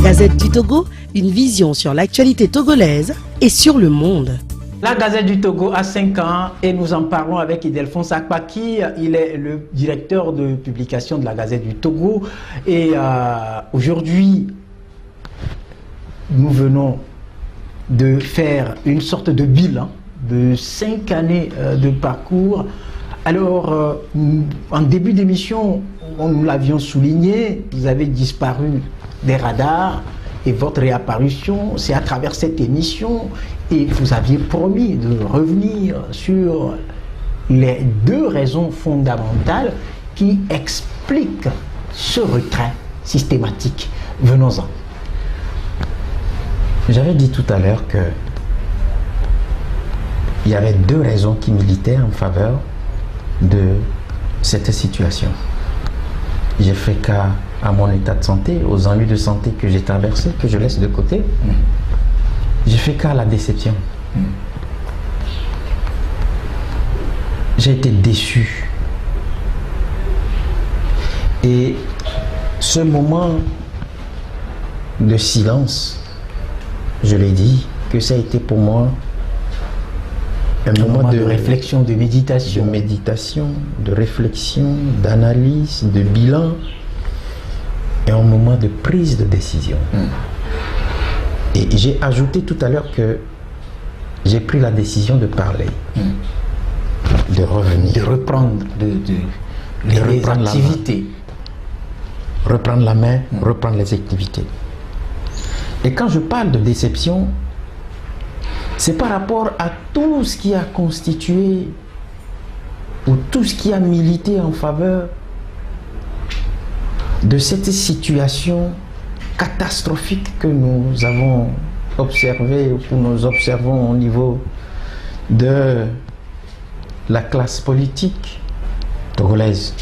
Gazette du Togo, une vision sur l'actualité togolaise et sur le monde. La Gazette du Togo a 5 ans et nous en parlons avec Ildefonse Akpaki. Il est le directeur de publication de la Gazette du Togo. Et aujourd'hui, nous venons de faire une sorte de bilan de 5 années de parcours. Alors, en début d'émission, nous l'avions souligné, vous avez disparu des radars et votre réapparition, c'est à travers cette émission et vous aviez promis de revenir sur les 2 raisons fondamentales qui expliquent ce retrait systématique. Venons-en. J'avais dit tout à l'heure que il y avait 2 raisons qui militaient en faveur de cette situation. J'ai fait cas à mon état de santé, aux ennuis de santé que j'ai traversés, que je laisse de côté. J'ai fait cas à la déception. J'ai été déçu. Et ce moment de silence, je l'ai dit, que ça a été pour moi un moment de réflexion, de méditation. De méditation, de réflexion, d'analyse, de bilan et un moment de prise de décision. Et j'ai ajouté tout à l'heure que j'ai pris la décision de parler, de revenir, de reprendre les activités. Reprendre la main, reprendre les activités. Et quand je parle de déception, c'est par rapport à tout ce qui a constitué ou tout ce qui a milité en faveur de cette situation catastrophique que nous avons observée ou que nous observons au niveau de la classe politique togolaise.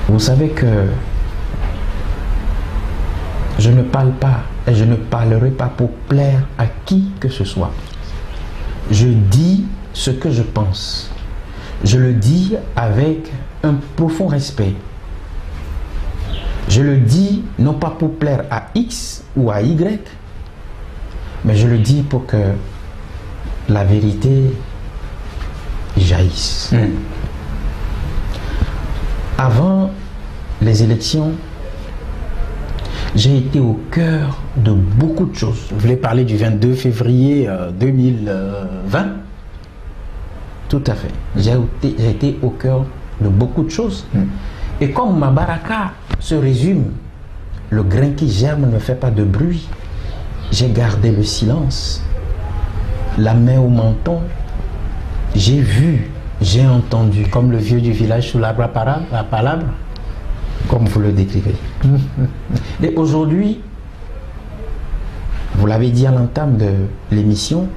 Vous savez que je ne parle pas et je ne parlerai pas pour plaire à qui que ce soit. Je dis ce que je pense. Je le dis avec un profond respect. Je le dis non pas pour plaire à X ou à Y, mais je le dis pour que la vérité jaillisse. Avant les élections, j'ai été au cœur de beaucoup de choses. Vous voulez parler du 22 février 2020? Tout à fait. J'ai été au cœur de beaucoup de choses. Et comme ma baraka se résume, le grain qui germe ne fait pas de bruit, j'ai gardé le silence, la main au menton, j'ai vu, j'ai entendu. Comme le vieux du village sous l'arbre à palabre? Comme vous le décrivez. Et aujourd'hui, vous l'avez dit à l'entame de l'émission,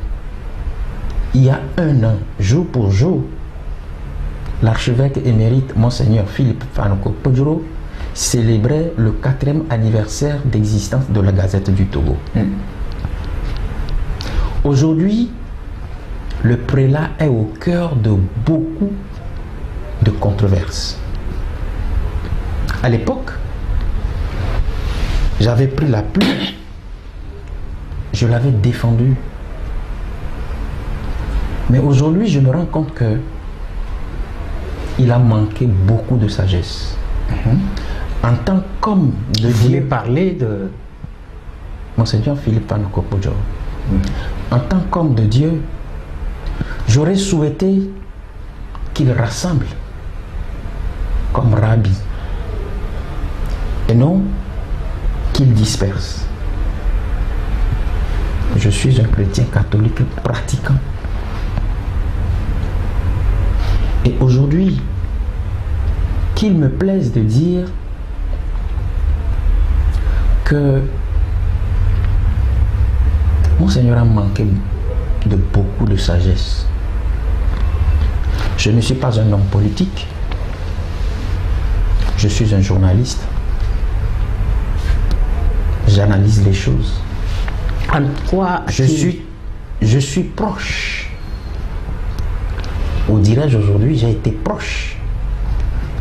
il y a 1 an, jour pour jour, l'archevêque émérite Monseigneur Philippe Fanoko Podjoro célébrait le 4e anniversaire d'existence de la Gazette du Togo. Aujourd'hui, le prélat est au cœur de beaucoup de controverses. À l'époque, j'avais pris la plume, je l'avais défendu. Mais aujourd'hui, je me rends compte que il a manqué beaucoup de sagesse. En tant qu'homme de Dieu. Vous voulez parler de Monseigneur Philippe Fanoko Podjoro. En tant qu'homme de Dieu, j'aurais souhaité qu'il rassemble comme rabbi et non qu'il disperse. Je suis un chrétien catholique pratiquant. Et aujourd'hui, qu'il me plaise de dire que Monseigneur a manqué de beaucoup de sagesse. Je ne suis pas un homme politique. Je suis un journaliste. J'analyse les choses. En quoi je suis proche. Ou dirais-je aujourd'hui, j'ai été proche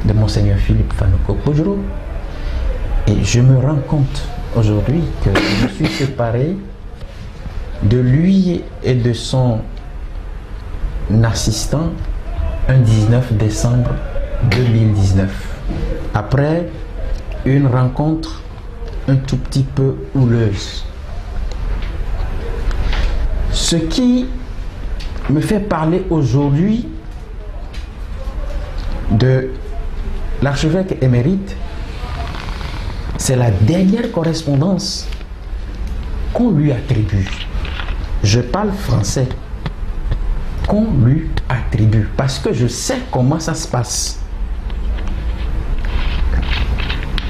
de Monseigneur Philippe Fanoko Podjoro. Et je me rends compte aujourd'hui que je suis séparé de lui et de son assistant un 19 décembre 2019. Après une rencontre un tout petit peu houleuse. Ce qui me fait parler aujourd'hui de l'archevêque émérite, c'est la dernière correspondance qu'on lui attribue. Je parle français. Qu'on lui attribue. Parce que je sais comment ça se passe.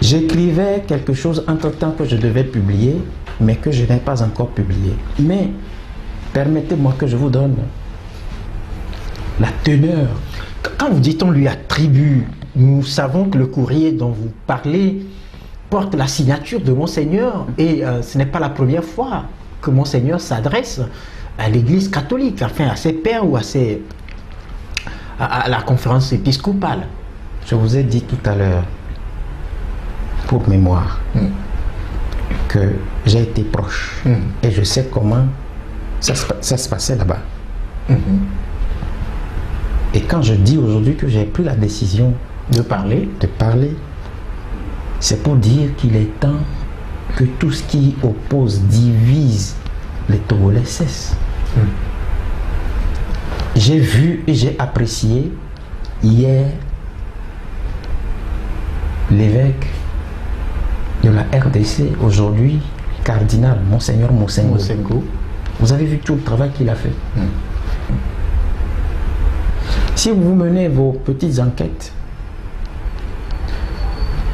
J'écrivais quelque chose entre-temps que je devais publier, mais que je n'ai pas encore publié. Mais permettez-moi que je vous donne la teneur. Quand vous dites on lui attribue, nous savons que le courrier dont vous parlez porte la signature de Monseigneur et ce n'est pas la première fois que Monseigneur s'adresse à l'Église catholique, enfin à ses pairs ou à la conférence épiscopale. Je vous ai dit tout à l'heure, pour mémoire, que j'ai été proche et je sais comment ça se passait là-bas. Et quand je dis aujourd'hui que j'ai pris la décision de parler, c'est pour dire qu'il est temps que tout ce qui oppose, divise les Togolais cesse. J'ai vu et j'ai apprécié hier l'évêque de la RDC, aujourd'hui cardinal, Monseigneur Mosengo. Vous avez vu tout le travail qu'il a fait. Si vous menez vos petites enquêtes,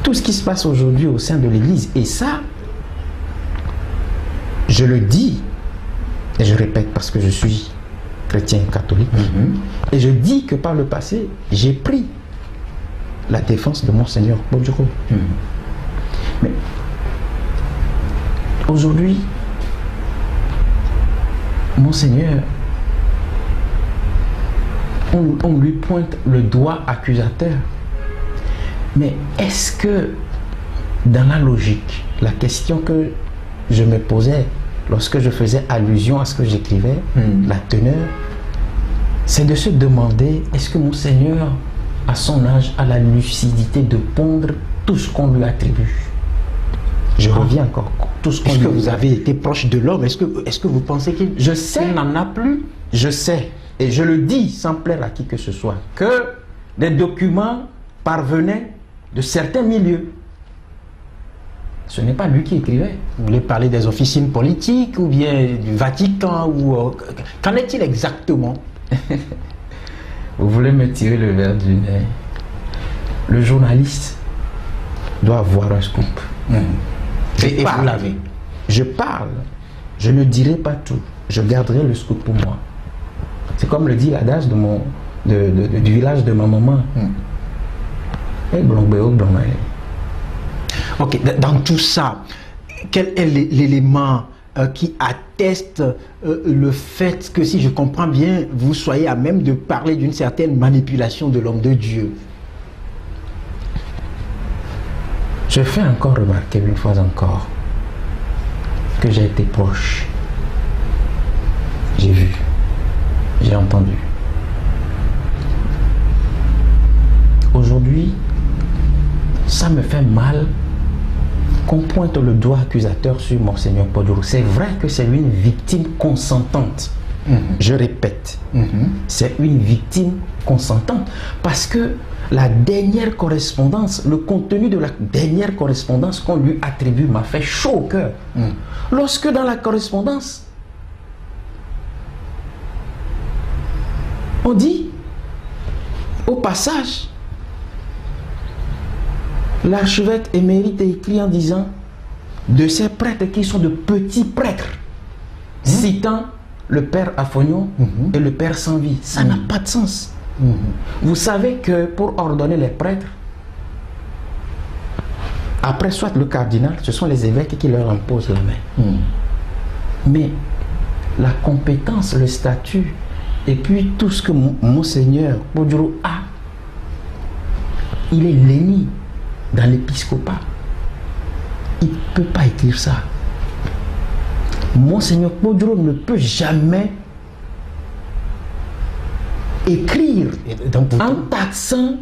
tout ce qui se passe aujourd'hui au sein de l'Église, et ça, je le dis, et je répète parce que je suis chrétien catholique, et je dis que par le passé, j'ai pris la défense de Monseigneur Podjoro. Mais aujourd'hui, Monseigneur, on lui pointe le doigt accusateur. Mais est-ce que, dans la logique, la question que je me posais lorsque je faisais allusion à ce que j'écrivais, la teneur, c'est de se demander, est-ce que Monseigneur, à son âge, a la lucidité de pondre tout ce qu'on lui attribue? Je reviens encore. Tout ce qu'on Puisque vous avez été proche de l'homme, est-ce que vous pensez qu'il n'en a plus? Je sais, et je le dis sans plaire à qui que ce soit, que des documents parvenaient de certains milieux. Ce n'est pas lui qui écrivait. Vous voulez parler des officines politiques ou bien du Vatican ou qu'en est-il exactement? Vous voulez me tirer le verre du nez? Le journaliste doit avoir un scoop. Et vous l'avez. Je parle. Je ne dirai pas tout. Je garderai le scoop pour moi. C'est comme le dit l'adage du village de ma maman. Ok, dans tout ça, quel est l'élément qui atteste le fait que, si je comprends bien, vous soyez à même de parler d'une certaine manipulation de l'homme de Dieu? Je fais encore remarquer une fois encore que j'ai été proche. J'ai vu, j'ai entendu. Aujourd'hui, ça me fait mal qu'on pointe le doigt accusateur sur Monseigneur Podjoro. C'est vrai que c'est une victime consentante. Je répète, c'est une victime consentante parce que la dernière correspondance, le contenu de la dernière correspondance qu'on lui attribue m'a fait chaud au cœur. Lorsque dans la correspondance, on dit, au passage, l'archevêque émérite écrit en disant de ces prêtres qui sont de petits prêtres, citant le père Afognon et le père Sanvi. Ça n'a pas de sens. Vous savez que pour ordonner les prêtres, après soit le cardinal, ce sont les évêques qui leur imposent la main. Mais la compétence, le statut, et puis tout ce que Monseigneur Podjoro a, Il est l'aîné dans l'épiscopat. Il ne peut pas écrire ça. Monseigneur Kpodjoro ne peut jamais écrire en taxant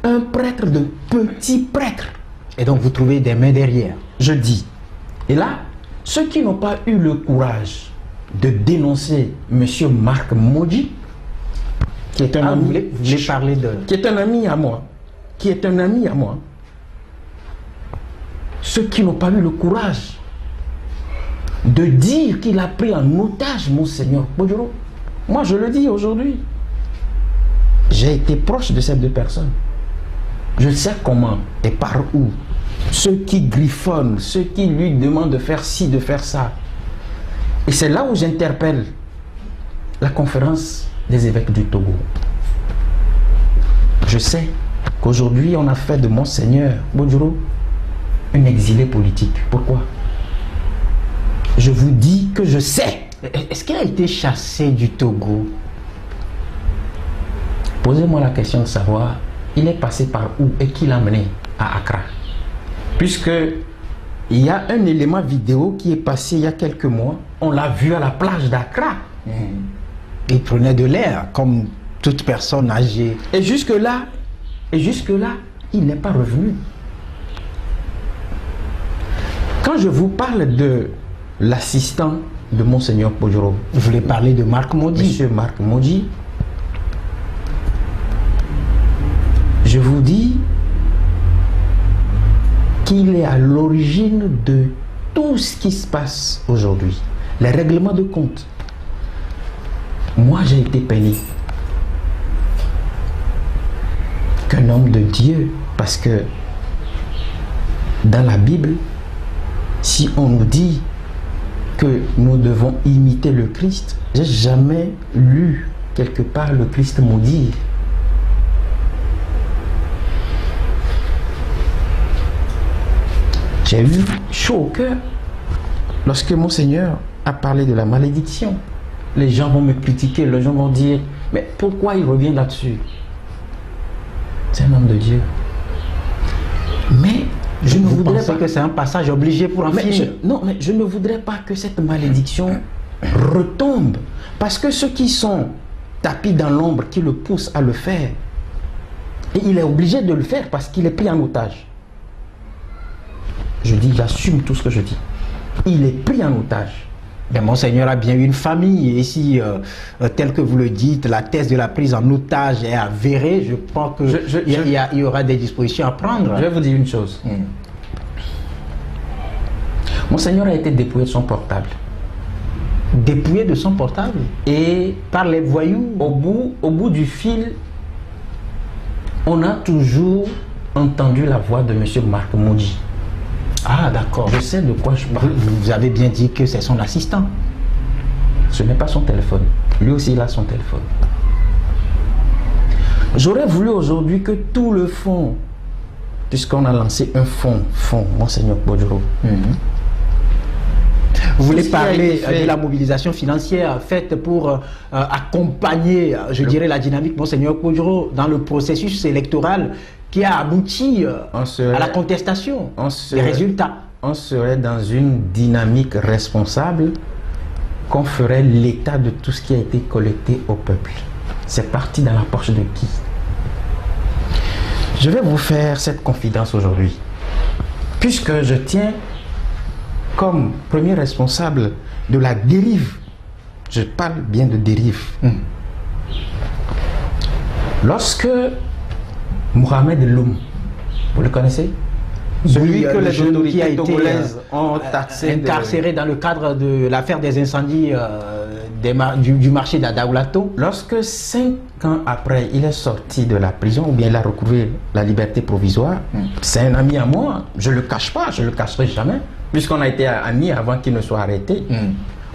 un prêtre de petit prêtre. Et donc vous trouvez des mains derrière. Je dis. Et là, ceux qui n'ont pas eu le courage de dénoncer M. Marc Modji, qui est un ami, vous voulez parler de... qui est un ami à moi, ceux qui n'ont pas eu le courage de dire qu'il a pris en otage Monseigneur Kpodjoro, moi je le dis aujourd'hui, j'ai été proche de ces deux personnes. Je sais comment et par où. Ceux qui griffonnent, ceux qui lui demandent de faire ci, de faire ça. Et c'est là où j'interpelle la conférence des évêques du Togo. Je sais qu'aujourd'hui on a fait de Monseigneur Kpodjoro un exilé politique. Pourquoi? Je vous dis que je sais. Est-ce qu'il a été chassé du Togo? Posez-moi la question de savoir, il est passé par où et qui l'a mené à Accra? Puisque il y a un élément vidéo qui est passé il y a quelques mois, on l'a vu à la plage d'Accra. Il prenait de l'air comme toute personne âgée. Et jusque-là, il n'est pas revenu. Quand je vous parle de l'assistant de Monseigneur Kpodjoro, Je voulais parler de Marc Modji. Monsieur Marc Modji, je vous dis qu'il est à l'origine de tout ce qui se passe aujourd'hui. Les règlements de compte. Moi, j'ai été peiné qu'un homme de Dieu, parce que dans la Bible, si on nous dit que nous devons imiter le Christ, j'ai jamais lu quelque part le Christ maudire. J'ai eu chaud au cœur lorsque Monseigneur a parlé de la malédiction. Les gens vont me critiquer, les gens vont dire, mais pourquoi il revient là-dessus? C'est un homme de Dieu. Mais je ne voudrais pas que c'est un passage obligé pour un film. Non, mais je ne voudrais pas que cette malédiction retombe. Parce que ceux qui sont tapis dans l'ombre, qui le poussent à le faire, et il est obligé de le faire parce qu'il est pris en otage. Je dis, j'assume tout ce que je dis. Il est pris en otage. Mais Monseigneur a bien une famille. Et si, tel que vous le dites, la thèse de la prise en otage est avérée, je pense qu'il y aura des dispositions à prendre. Je vais vous dire une chose. Monseigneur a été dépouillé de son portable. Dépouillé de son portable? Et par les voyous? Au bout du fil, on a toujours entendu la voix de M. Marc Modji. Ah, d'accord. Je sais de quoi je parle. Vous avez bien dit que c'est son assistant. Ce n'est pas son téléphone. Lui aussi, il a son téléphone. J'aurais voulu aujourd'hui que tout le fonds, puisqu'on a lancé un fonds, Monseigneur Kpodjoro. Vous voulez parler de la mobilisation financière faite pour accompagner, je dirais, la dynamique Monseigneur Kpodjoro dans le processus électoral qui a abouti à la contestation des résultats. On serait dans une dynamique responsable qu'on ferait l'état de tout ce qui a été collecté au peuple. C'est parti dans la poche de qui? Je vais vous faire cette confidence aujourd'hui, puisque je tiens comme premier responsable de la dérive. Je parle bien de dérive. Lorsque Mohamed Loum, vous le connaissez? Celui que les autorités togolaises ont incarcéré dans le cadre de l'affaire des incendies du marché d'Adaoulato. Lorsque 5 ans après il est sorti de la prison, ou bien il a recouvré la liberté provisoire, c'est un ami à moi, je ne le cache pas, je ne le cacherai jamais, puisqu'on a été amis avant qu'il ne soit arrêté.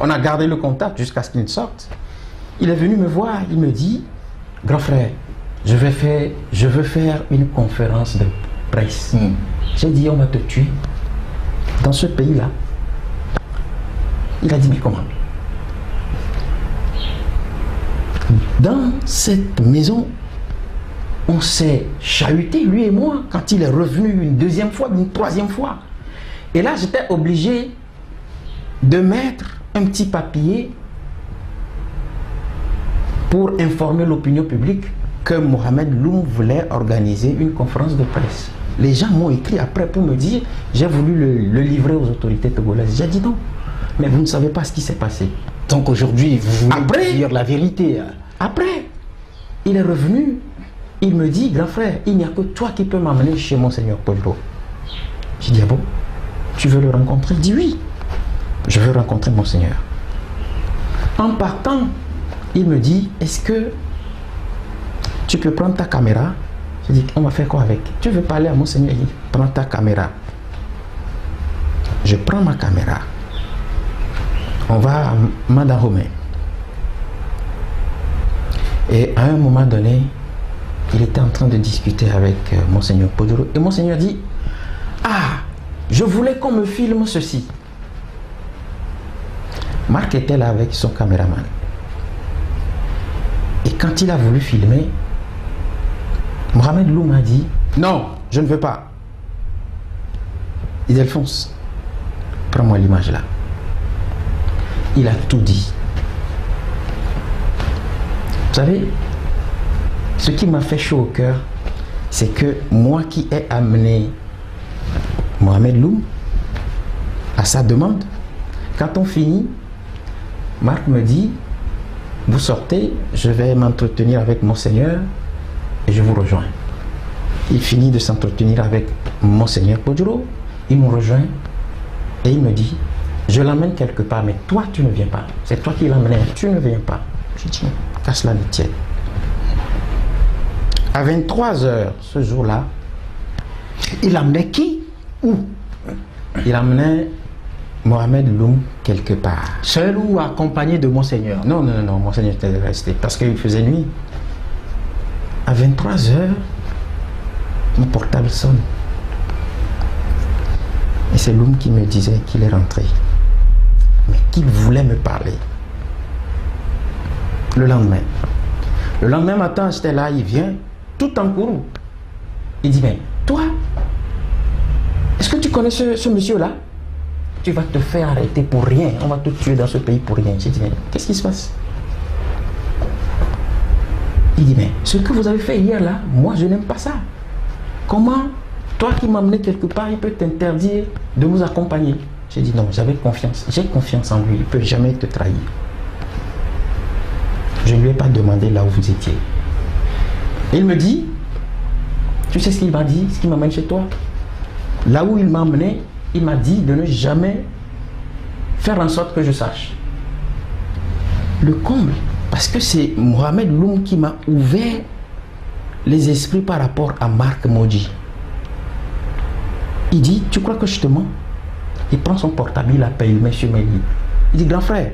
On a gardé le contact jusqu'à ce qu'il sorte. Il est venu me voir, il me dit, grand frère, je veux faire une conférence de presse. J'ai dit, on va te tuer dans ce pays-là. Il a dit, mais comment? Dans cette maison, On s'est chahuté, lui et moi, quand il est revenu une deuxième fois, une troisième fois. Et là, j'étais obligé de mettre un petit papier pour informer l'opinion publique que Mohamed Loum voulait organiser une conférence de presse. Les gens m'ont écrit après pour me dire, j'ai voulu le livrer aux autorités togolaises. J'ai dit non, mais vous ne savez pas ce qui s'est passé. Donc aujourd'hui, vous voulez dire la vérité. Après, il est revenu, il me dit, grand frère, il n'y a que toi qui peux m'amener chez Monseigneur Podro. J'ai dit, ah bon, tu veux le rencontrer? Il dit oui, je veux rencontrer Monseigneur. En partant, il me dit, est-ce que tu peux prendre ta caméra? Je dis, on va faire quoi avec? Tu veux parler à Monseigneur? Il dit, prends ta caméra. Je prends ma caméra. On va à Madahomey. Et à un moment donné, il était en train de discuter avec Monseigneur Podoro. Et Monseigneur dit, ah, je voulais qu'on me filme ceci. Marc était là avec son caméraman. Et quand il a voulu filmer, Mohamed Loum a dit, non, je ne veux pas. Il dit, Alphonse, prends-moi l'image là. Il a tout dit. Vous savez, ce qui m'a fait chaud au cœur, c'est que moi qui ai amené Mohamed Loum à sa demande, quand on finit, Marc me dit, vous sortez, je vais m'entretenir avec Monseigneur et je vous rejoins. Il finit de s'entretenir avec Monseigneur Podro, il me rejoint et il me dit, je l'emmène quelque part, mais toi tu ne viens pas. C'est toi qui l'emmènes, tu ne viens pas. Je dis, qu'à cela ne tienne. À 23h ce jour-là, il emmenait qui? Où? Il emmenait Mohamed Loum quelque part. Seul ou accompagné de Monseigneur? Non, non, non, Monseigneur était resté parce qu'il faisait nuit. À 23h, mon portable sonne. Et c'est Loum qui me disait qu'il est rentré. Mais qu'il voulait me parler. Le lendemain matin, j'étais là, il vient, tout en courant. Il dit, mais toi, est-ce que tu connais ce monsieur-là? Tu vas te faire arrêter pour rien. On va te tuer dans ce pays pour rien. J'ai dit, mais qu'est-ce qui se passe? Il dit, mais ce que vous avez fait hier là, moi je n'aime pas ça. Comment, toi qui m'as amené quelque part, il peut t'interdire de nous accompagner? J'ai dit, non, j'avais confiance. J'ai confiance en lui. Il ne peut jamais te trahir. Je ne lui ai pas demandé là où vous étiez. Il me dit, tu sais ce qu'il m'a dit, ce qui m'amène chez toi? Là où il m'a amené, il m'a dit de ne jamais faire en sorte que je sache. Le comble, parce que c'est Mohamed Loum qui m'a ouvert les esprits par rapport à Marc Maudit. Il dit, tu crois que je te mens? Il prend son portable, il appelle Monsieur Méli. Il dit, grand frère,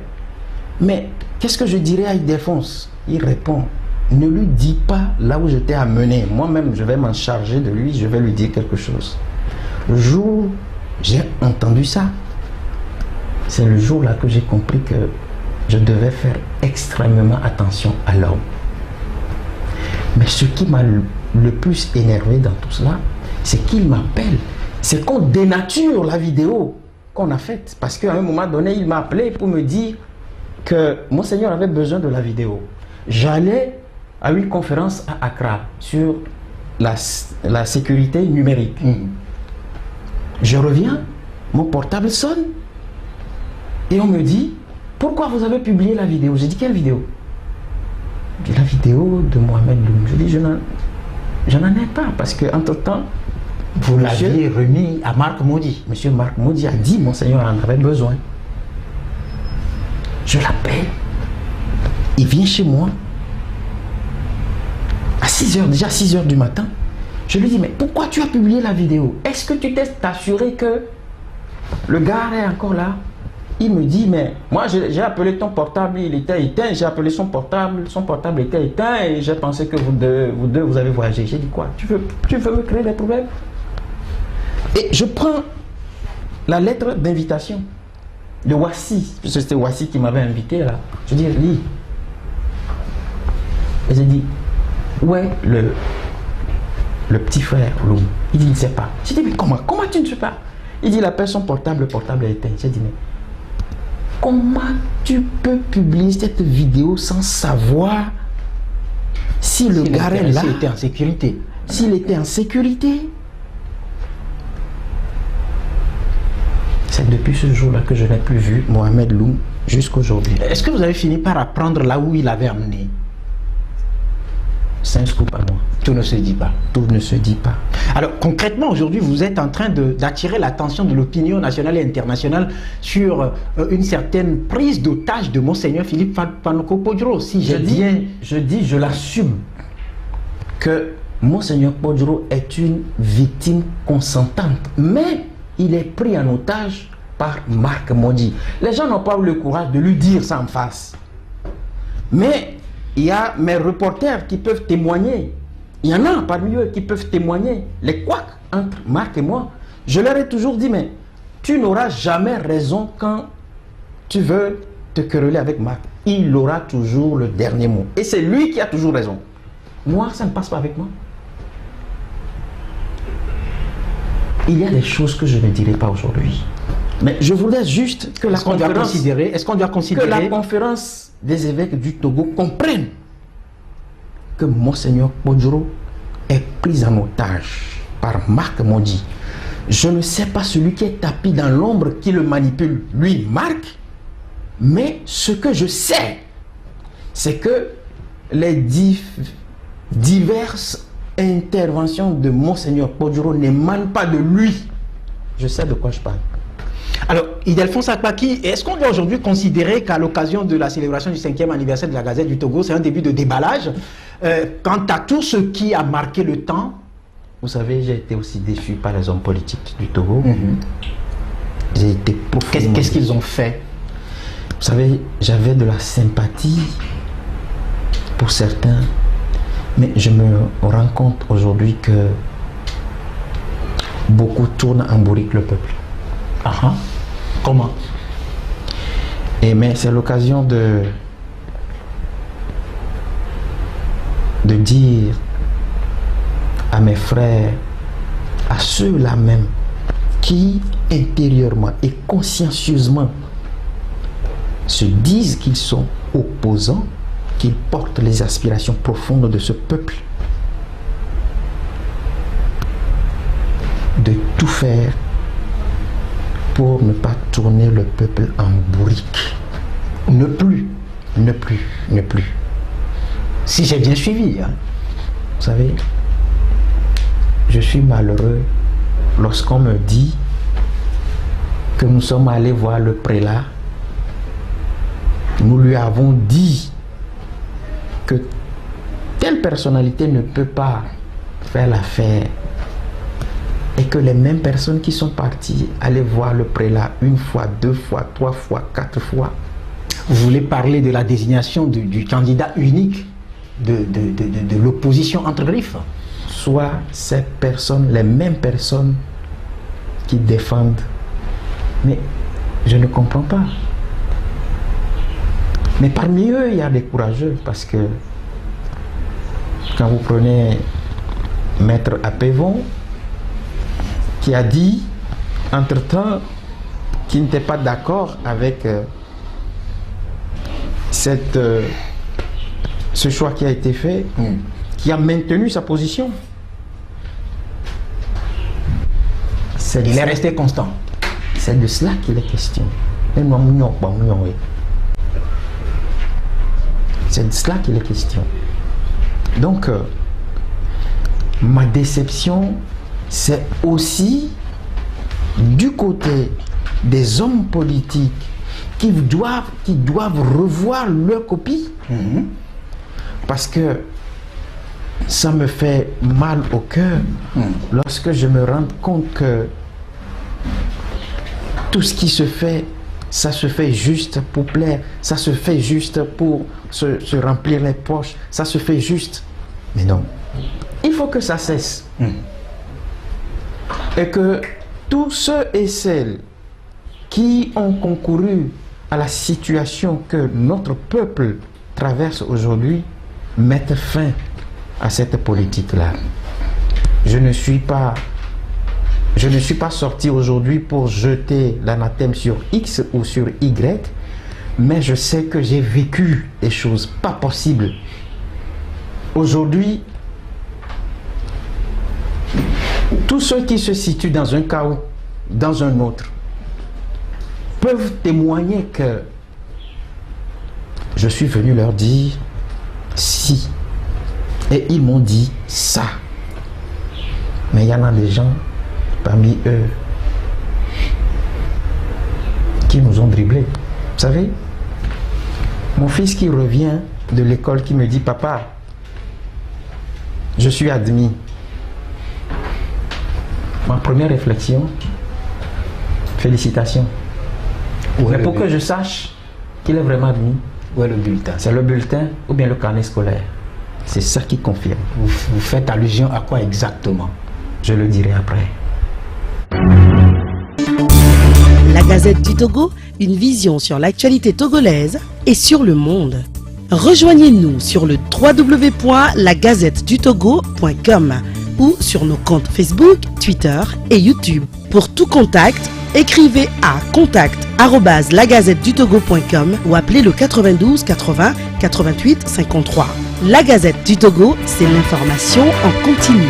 mais qu'est-ce que je dirais à Ildefonse? Il répond, ne lui dis pas là où je t'ai amené. Moi-même, je vais m'en charger de lui, je vais lui dire quelque chose. Le jour où j'ai entendu ça, c'est le jour-là que j'ai compris que je devais faire extrêmement attention à l'homme. Mais ce qui m'a le plus énervé dans tout cela, c'est qu'il m'appelle. C'est qu'on dénature la vidéo qu'on a faite. Parce qu'à un moment donné, il m'a appelé pour me dire que Monseigneur avait besoin de la vidéo. J'allais à une conférence à Accra sur la sécurité numérique. Je reviens, mon portable sonne et on me dit, pourquoi vous avez publié la vidéo? J'ai dit, quelle vidéo? J'ai dit, la vidéo de Mohamed Loum. Je dis, je n'en ai pas parce qu'entre-temps, vous l'aviez remis à Marc Maudit. Monsieur Marc Maudit a dit, Monseigneur en avait besoin. Je l'appelle. Il vient chez moi à 6h, déjà 6h du matin. Je lui dis, mais pourquoi tu as publié la vidéo? Est-ce que tu t'es assuré que le gars est encore là? Il me dit, mais moi j'ai appelé ton portable, il était éteint. J'ai appelé son portable était éteint et j'ai pensé que vous deux, vous avez voyagé. J'ai dit, quoi? Tu veux me créer des problèmes? Et je prends la lettre d'invitation de Wassi, parce que c'était Wassi qui m'avait invité là. Je dis, lis. Et j'ai dit, ouais, le petit frère Loum. Il dit, il ne sait pas. J'ai dit, mais comment tu ne sais pas? Il dit, il appelle son portable, le portable est éteint. J'ai dit, mais comment tu peux publier cette vidéo sans savoir si le gars est là? S'il était en sécurité. S'il était en sécurité. C'est depuis ce jour-là que je n'ai plus vu Mohamed Loum jusqu'aujourd'hui. Est-ce que vous avez fini par apprendre là où il avait amené? C'est un scoop à moi. Tout ne se dit pas. Tout ne se dit pas. Alors concrètement, aujourd'hui, vous êtes en train d'attirer l'attention de l'opinion nationale et internationale sur une certaine prise d'otage de Monseigneur Philippe Panuco Podjoro. Si je l'assume que Monseigneur Podjoro est une victime consentante, mais il est pris en otage par Marc Modi. Les gens n'ont pas eu le courage de lui dire ça en face. Mais il y a mes reporters qui peuvent témoigner. Il y en a parmi eux qui peuvent témoigner. Les couacs entre Marc et moi. Je leur ai toujours dit, mais tu n'auras jamais raison quand tu veux te quereller avec Marc. Il aura toujours le dernier mot. Et c'est lui qui a toujours raison. Moi, ça ne passe pas avec moi. Il y a des choses que je ne dirai pas aujourd'hui. Mais je voulais juste que la conférence des évêques du Togo comprenne que Monseigneur Podjoro est pris en otage par Marc Modi. Je ne sais pas celui qui est tapis dans l'ombre qui le manipule, lui, Marc, mais ce que je sais, c'est que les diverses interventions de Monseigneur Podjoro n'émanent pas de lui. Je sais de quoi je parle. Alors, Ildefonse Akpaki, est-ce qu'on doit aujourd'hui considérer qu'à l'occasion de la célébration du 5e anniversaire de la Gazette du Togo, c'est un début de déballage quant à tout ce qui a marqué le temps? Vous savez, j'ai été aussi déçu par les hommes politiques du Togo. J'ai été profondément... Qu'est-ce qu'ils ont fait? Vous savez, j'avais de la sympathie pour certains, mais je me rends compte aujourd'hui que beaucoup tournent en bourrique le peuple. Comment? Mais c'est l'occasion de dire à mes frères, à ceux-là même qui intérieurement et consciencieusement se disent qu'ils sont opposants, qu'ils portent les aspirations profondes de ce peuple, de tout faire pour ne pas tourner le peuple en bourrique. Ne plus. Si j'ai bien suivi. Hein. Vous savez, je suis malheureux lorsqu'on me dit que nous sommes allés voir le prélat. Nous lui avons dit que telle personnalité ne peut pas faire l'affaire. Et que les mêmes personnes qui sont parties aller voir le prélat une fois, deux fois, trois fois, quatre fois. Vous voulez parler de la désignation du candidat unique de l'opposition entre griffes? Soit ces personnes, les mêmes personnes qui défendent. Mais je ne comprends pas. Mais parmi eux, il y a des courageux parce que quand vous prenez Maître Apévon, qui a dit, entre-temps, qu'il n'était pas d'accord avec ce choix qui a été fait, qui a maintenu sa position. Il est resté constant. C'est de cela qu'il est question. C'est de cela qu'il est question. Donc, ma déception, c'est aussi du côté des hommes politiques qui doivent revoir leur copie. Parce que ça me fait mal au cœur lorsque je me rends compte que tout ce qui se fait, ça se fait juste pour plaire, ça se fait juste pour se remplir les poches, ça se fait juste. Mais non, il faut que ça cesse. Et que tous ceux et celles qui ont concouru à la situation que notre peuple traverse aujourd'hui mettent fin à cette politique-là. ne suis pas sorti aujourd'hui pour jeter l'anathème sur X ou sur Y, mais je sais que j'ai vécu des choses pas possibles. Aujourd'hui, tous ceux qui se situent dans un cas ou dans un autre peuvent témoigner que je suis venu leur dire si, et ils m'ont dit ça. Mais il y en a des gens parmi eux qui nous ont dribblés. Vous savez, mon fils qui revient de l'école qui me dit: papa, je suis admis. Ma première réflexion, félicitations. Mais pour que je sache qu'il est vraiment admis, où est le bulletin? C'est le bulletin ou bien le carnet scolaire. C'est ça qui confirme. Vous faites allusion à quoi exactement? Je le dirai après. La Gazette du Togo, une vision sur l'actualité togolaise et sur le monde. Rejoignez-nous sur le www.lagazettedutogo.com ou sur nos comptes Facebook, Twitter et YouTube. Pour tout contact, écrivez à contact@lagazettedutogo.com ou appelez le 92 80 88 53. La Gazette du Togo, c'est l'information en continu.